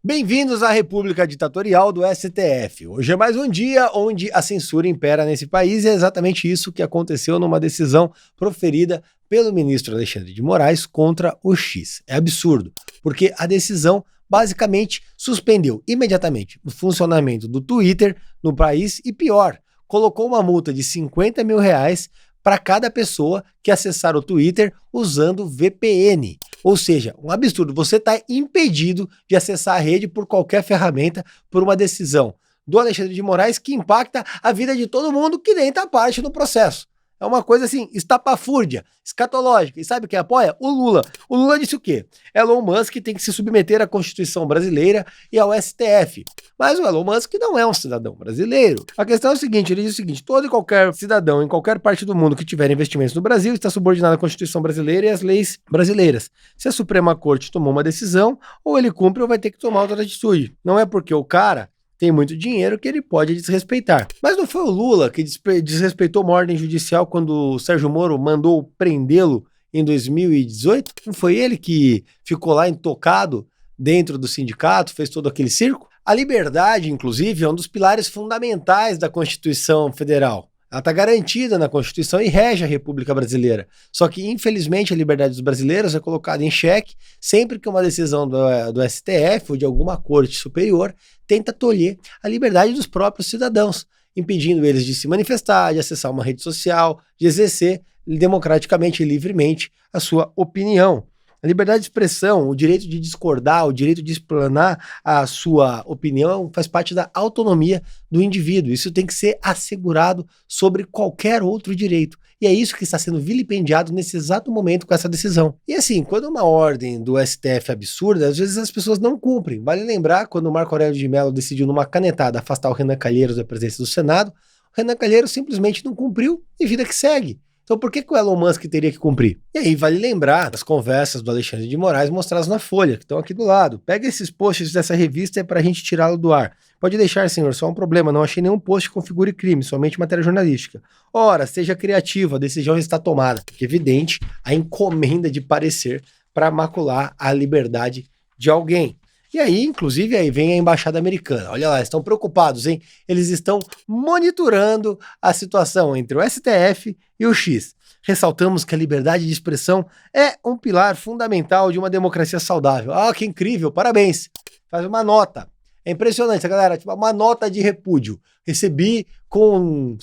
Bem-vindos à República Ditatorial do STF. Hoje é mais um dia onde a censura impera nesse país e é exatamente isso que aconteceu numa decisão proferida pelo ministro Alexandre de Moraes contra o X. É absurdo, porque a decisão basicamente suspendeu imediatamente o funcionamento do Twitter no país e pior, colocou uma multa de R$50 mil para cada pessoa que acessar o Twitter usando VPN. Ou seja, um absurdo. Você está impedido de acessar a rede por qualquer ferramenta por uma decisão do Alexandre de Moraes que impacta a vida de todo mundo que nem está parte no processo. É uma coisa assim, estapafúrdia, escatológica. E sabe quem apoia? O Lula. O Lula disse o quê? Elon Musk tem que se submeter à Constituição brasileira e ao STF. Mas o Elon Musk não é um cidadão brasileiro. A questão é o seguinte, ele diz o seguinte, todo e qualquer cidadão em qualquer parte do mundo que tiver investimentos no Brasil está subordinado à Constituição brasileira e às leis brasileiras. Se a Suprema Corte tomou uma decisão, ou ele cumpre ou vai ter que tomar outra atitude. Não é porque o cara tem muito dinheiro que ele pode desrespeitar. Mas não foi o Lula que desrespeitou uma ordem judicial quando o Sérgio Moro mandou prendê-lo em 2018? Não foi ele que ficou lá intocado dentro do sindicato, fez todo aquele circo? A liberdade, inclusive, é um dos pilares fundamentais da Constituição Federal. Ela está garantida na Constituição e rege a República Brasileira. Só que, infelizmente, a liberdade dos brasileiros é colocada em xeque sempre que uma decisão do STF ou de alguma corte superior tenta tolher a liberdade dos próprios cidadãos, impedindo eles de se manifestar, de acessar uma rede social, de exercer democraticamente e livremente a sua opinião. A liberdade de expressão, o direito de discordar, o direito de explanar a sua opinião faz parte da autonomia do indivíduo. Isso tem que ser assegurado sobre qualquer outro direito. E é isso que está sendo vilipendiado nesse exato momento com essa decisão. E assim, quando uma ordem do STF é absurda, às vezes as pessoas não cumprem. Vale lembrar quando o Marco Aurélio de Mello decidiu numa canetada afastar o Renan Calheiros da presidência do Senado, o Renan Calheiros simplesmente não cumpriu e vida que segue. Então por que o Elon Musk teria que cumprir? E aí vale lembrar das conversas do Alexandre de Moraes mostradas na Folha, que estão aqui do lado. Pega esses posts dessa revista para a gente tirá-lo do ar. Pode deixar, senhor, só um problema, não achei nenhum post que configure crime, somente matéria jornalística. Ora, seja criativo, a decisão está tomada. Porque é evidente a encomenda de parecer para macular a liberdade de alguém. E aí, inclusive, aí vem a embaixada americana. Olha lá, estão preocupados, hein? Eles estão monitorando a situação entre o STF e o X. Ressaltamos que a liberdade de expressão é um pilar fundamental de uma democracia saudável. Ah, que incrível, parabéns. Faz uma nota. É impressionante, galera, tipo, uma nota de repúdio. Recebi com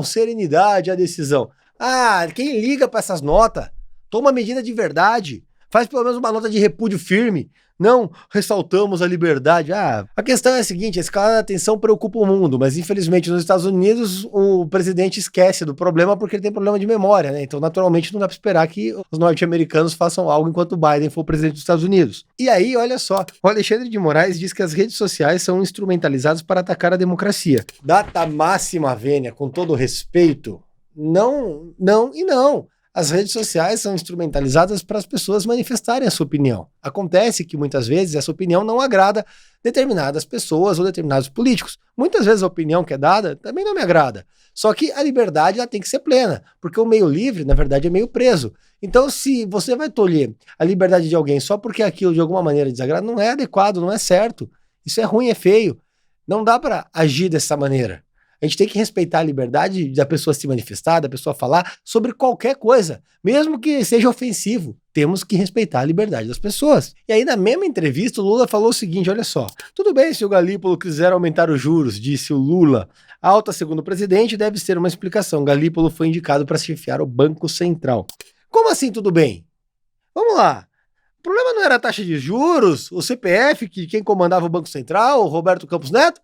serenidade a decisão. Ah, quem liga para essas notas? Toma medida de verdade. Faz pelo menos uma nota de repúdio firme. Não ressaltamos a liberdade. A questão é a seguinte, a escala da atenção preocupa o mundo, mas infelizmente nos Estados Unidos o presidente esquece do problema porque ele tem problema de memória, né? Então naturalmente não dá para esperar que os norte-americanos façam algo enquanto o Biden for o presidente dos Estados Unidos. E aí, olha só, o Alexandre de Moraes diz que as redes sociais são instrumentalizadas para atacar a democracia. Data máxima vênia, com todo respeito, não e não. As redes sociais são instrumentalizadas para as pessoas manifestarem a sua opinião. Acontece que muitas vezes essa opinião não agrada determinadas pessoas ou determinados políticos. Muitas vezes a opinião que é dada também não me agrada. Só que a liberdade ela tem que ser plena, porque o meio livre, na verdade, é meio preso. Então, se você vai tolher a liberdade de alguém só porque aquilo de alguma maneira desagrada, não é adequado, não é certo. Isso é ruim, é feio. Não dá para agir dessa maneira. A gente tem que respeitar a liberdade da pessoa se manifestar, da pessoa falar sobre qualquer coisa, mesmo que seja ofensivo. Temos que respeitar a liberdade das pessoas. E aí, na mesma entrevista, o Lula falou o seguinte, olha só. Tudo bem se o Galípolo quiser aumentar os juros, disse o Lula. A alta, segundo o presidente, deve ser uma explicação. Galípolo foi indicado para chefiar o Banco Central. Como assim tudo bem? Vamos lá. O problema não era a taxa de juros, o CPF, que quem comandava o Banco Central, o Roberto Campos Neto?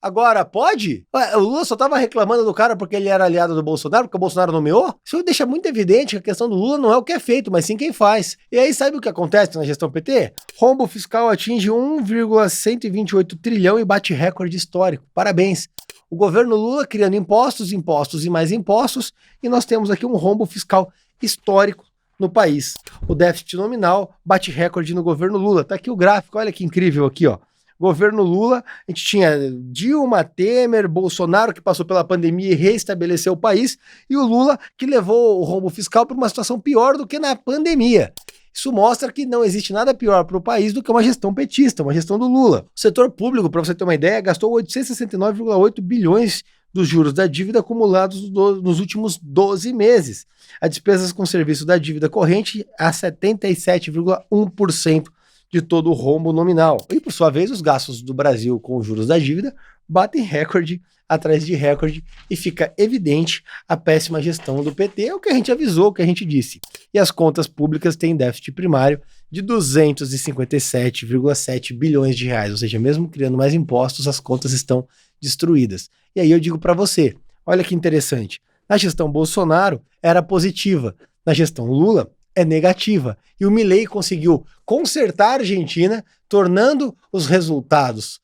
Agora, pode? Ué, o Lula só estava reclamando do cara porque ele era aliado do Bolsonaro, porque o Bolsonaro nomeou? Isso deixa muito evidente que a questão do Lula não é o que é feito, mas sim quem faz. E aí, sabe o que acontece na gestão PT? Rombo fiscal atinge 1,128 trilhão e bate recorde histórico. Parabéns. O governo Lula criando impostos, impostos e mais impostos, e nós temos aqui um rombo fiscal histórico no país. O déficit nominal bate recorde no governo Lula. Tá aqui o gráfico, olha que incrível aqui, ó. Governo Lula, a gente tinha Dilma, Temer, Bolsonaro, que passou pela pandemia e reestabeleceu o país, e o Lula, que levou o rombo fiscal para uma situação pior do que na pandemia. Isso mostra que não existe nada pior para o país do que uma gestão petista, uma gestão do Lula. O setor público, para você ter uma ideia, gastou 869,8 bilhões dos juros da dívida acumulados nos últimos 12 meses. As despesas com serviço da dívida corrente a 77,1% de todo o rombo nominal. E, por sua vez, os gastos do Brasil com os juros da dívida batem recorde atrás de recorde e fica evidente a péssima gestão do PT, é o que a gente avisou, o que a gente disse. E as contas públicas têm déficit primário de 257,7 bilhões de reais, ou seja, mesmo criando mais impostos, as contas estão destruídas. E aí eu digo para você, olha que interessante, na gestão Bolsonaro era positiva, na gestão Lula é negativa. E o Milei conseguiu consertar a Argentina, tornando os resultados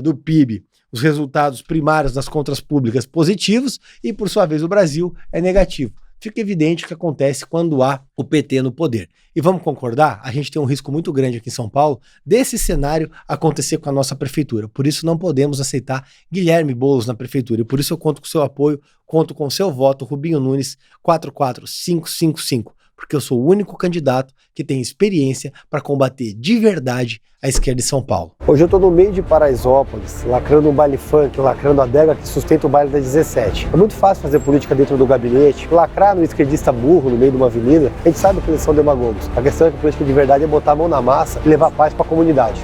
do PIB, os resultados primários das contas públicas positivos, e por sua vez o Brasil é negativo. Fica evidente o que acontece quando há o PT no poder. E vamos concordar? A gente tem um risco muito grande aqui em São Paulo desse cenário acontecer com a nossa prefeitura. Por isso não podemos aceitar Guilherme Boulos na prefeitura. E por isso eu conto com o seu apoio, conto com o seu voto, Rubinho Nunes 44555. Porque eu sou o único candidato que tem experiência para combater de verdade a esquerda de São Paulo. Hoje eu estou no meio de Paraisópolis, lacrando um baile funk, lacrando a adega que sustenta o baile da 17. É muito fácil fazer política dentro do gabinete, lacrar no esquerdista burro no meio de uma avenida. A gente sabe que eles são demagogos. A questão é que a política de verdade é botar a mão na massa e levar paz para a comunidade.